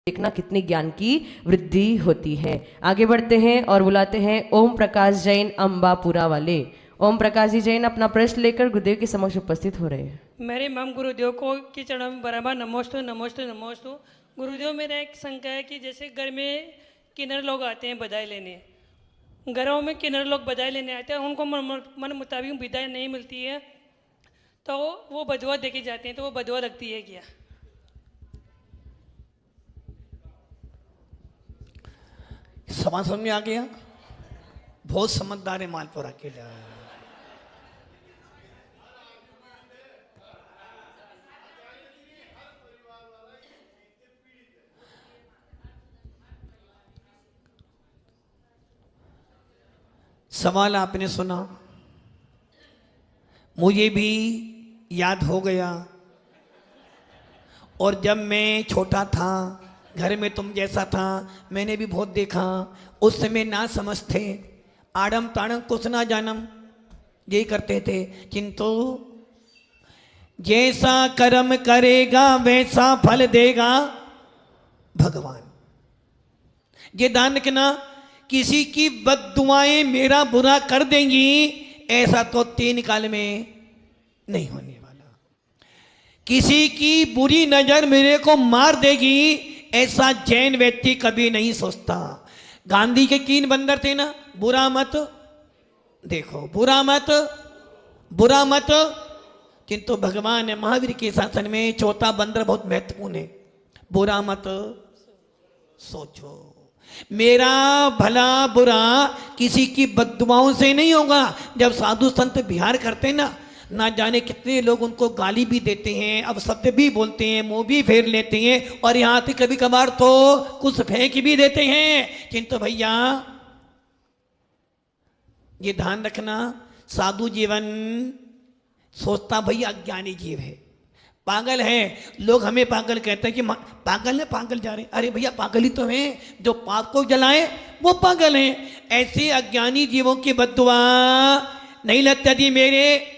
देखना कितनी ज्ञान की वृद्धि होती है। आगे बढ़ते हैं और बुलाते हैं ओम प्रकाश जैन अम्बापुरा वाले। ओम प्रकाश जी जैन अपना प्रश्न लेकर गुरुदेव के समक्ष उपस्थित हो रहे हैं। मेरे मम गुरुदेव को के चरणों में बराबर नमोस्तु नमोस्तु नमोस्तु। गुरुदेव, मेरा एक शंका है कि जैसे घर में किन्नर लोग आते हैं बधाई लेने, घरों में किन्नर लोग बधाई लेने आते हैं, उनको मन मुताबिक विदाई नहीं मिलती है तो वो बधवा देके जाते हैं, तो वो बधवा लगती है क्या? सवाल समझ में आ गया? बहुत समझदार है मालपुरा के लिए। सवाल आपने सुना, मुझे भी याद हो गया। और जब मैं छोटा था, घर में तुम जैसा था, मैंने भी बहुत देखा। उस समय ना समझ थे, आड़म ताड़म कुछ ना जानम, यही करते थे। किंतु जैसा कर्म करेगा वैसा फल देगा भगवान। ये ध्यान रखना, किसी की बद्दुआएं मेरा बुरा कर देंगी ऐसा तो 3 काल में नहीं होने वाला। किसी की बुरी नजर मेरे को मार देगी ऐसा जैन व्यक्ति कभी नहीं सोचता। गांधी के 3 बंदर थे ना, बुरा मत देखो, बुरा मत, बुरा मत। किंतु भगवान महावीर के शासन में चौथा बंदर बहुत महत्वपूर्ण है, बुरा मत सोचो। मेरा भला बुरा किसी की बद्दुआओं से नहीं होगा। जब साधु संत विहार करते हैं ना जाने कितने लोग उनको गाली भी देते हैं, अब सत्य भी बोलते हैं, मुंह भी फेर लेते हैं, और यहां तक कभी कभार तो कुछ फेंक भी देते हैं। किंतु भैया ये ध्यान रखना, साधु जीवन सोचता भैया अज्ञानी जीव है, पागल है। लोग हमें पागल कहते हैं कि पागल है, पागल जा रहे हैं। अरे भैया पागल ही तो हैं, जो पाप को जलाए वो पागल हैं। ऐसे अज्ञानी जीवों की बद्दुआ नहीं लगती।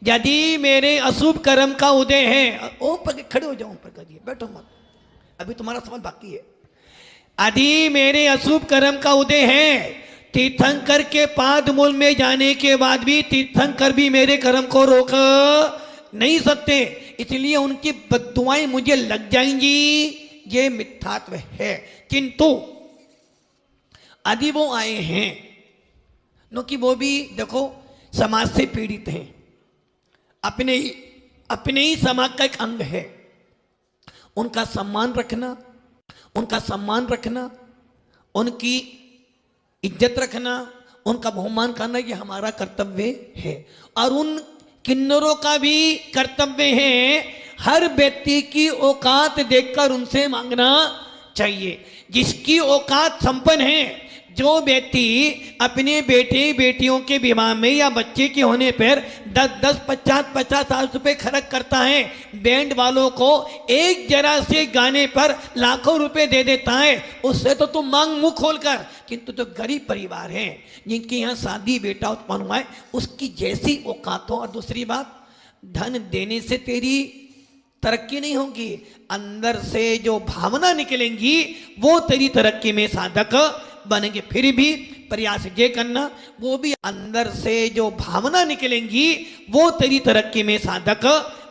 यदि मेरे अशुभ कर्म का उदय है, ओम पर खड़े हो जाओ, पर जी बैठो मत, अभी तुम्हारा सवाल बाकी है। यदि मेरे अशुभ कर्म का उदय है, तीर्थंकर के पाद मूल में जाने के बाद भी तीर्थंकर भी मेरे कर्म को रोक नहीं सकते, इसलिए उनकी बद्दुआएं मुझे लग जाएंगी, ये मिथ्यात्व है। किंतु यदि वो आए हैं, क्योंकि वो भी देखो समाज से पीड़ित हैं, अपने ही समाज का एक अंग है, उनका सम्मान रखना, उनका सम्मान रखना, उनकी इज्जत रखना, उनका बहुमान करना, ये हमारा कर्तव्य है। और उन किन्नरों का भी कर्तव्य है, हर व्यक्ति की औकात देखकर उनसे मांगना चाहिए। जिसकी औकात संपन्न है, जो व्यक्ति अपने बेटे बेटियों के विवाह में या बच्चे के होने पर 10-10, 50-50 रुपए खर्च करता है, बैंड वालों को एक जरा से गाने पर लाखों रुपए दे देता है, उससे तो तुम मांग मुंह खोलकर। किंतु तो गरीब परिवार हैं जिनके यहाँ शादी बेटा उत्पन्न हुआ है, उसकी जैसी औकात हो। और दूसरी बात, धन देने से तेरी तरक्की नहीं होगी, अंदर से जो भावना निकलेंगी वो तेरी तरक्की में साधक बनेंगे। फिर भी प्रयास ये करना, वो भी अंदर से जो भावना निकलेंगी वो तेरी तरक्की में साधक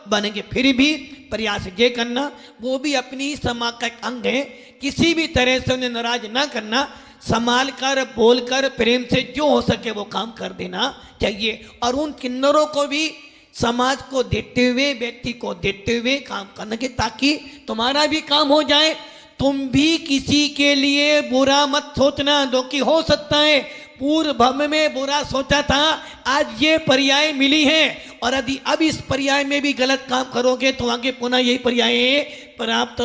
बनेंगे। फिर भी प्रयास ये करना, वो भी अपनी समाज का एक अंग है, किसी भी तरह से उन्हें नाराज ना करना, संभाल कर बोल कर प्रेम से जो हो सके वो काम कर देना चाहिए। और उन किन्नरों को भी समाज को देते हुए, व्यक्ति को देते हुए काम करना के, ताकि तुम्हारा भी काम हो जाए। तुम भी किसी के लिए बुरा मत सोचना, जो कि हो सकता है पूर्व भव में बुरा सोचा था, आज ये पर्याय मिली है, और यदि अब इस पर्याय में भी गलत काम करोगे तो आगे पुनः यही पर्याय प्राप्त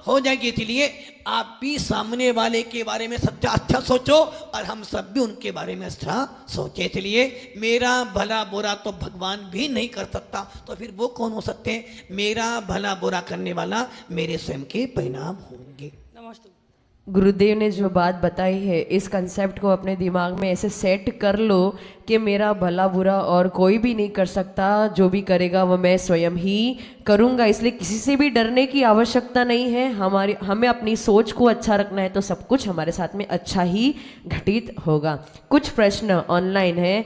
हो जाएगी। इसलिए आप भी सामने वाले के बारे में सच्चा अच्छा सोचो, और हम सब भी उनके बारे में अच्छा सोचे। इसलिए मेरा भला बुरा तो भगवान भी नहीं कर सकता, तो फिर वो कौन हो सकते हैं? मेरा भला बुरा करने वाला मेरे स्वयं के परिणाम होंगे। नमस्ते। गुरुदेव ने जो बात बताई है, इस कंसेप्ट को अपने दिमाग में ऐसे सेट कर लो कि मेरा भला बुरा और कोई भी नहीं कर सकता, जो भी करेगा वो मैं स्वयं ही करूँगा। इसलिए किसी से भी डरने की आवश्यकता नहीं है। हमें अपनी सोच को अच्छा रखना है तो सब कुछ हमारे साथ में अच्छा ही घटित होगा। कुछ प्रश्न ऑनलाइन है।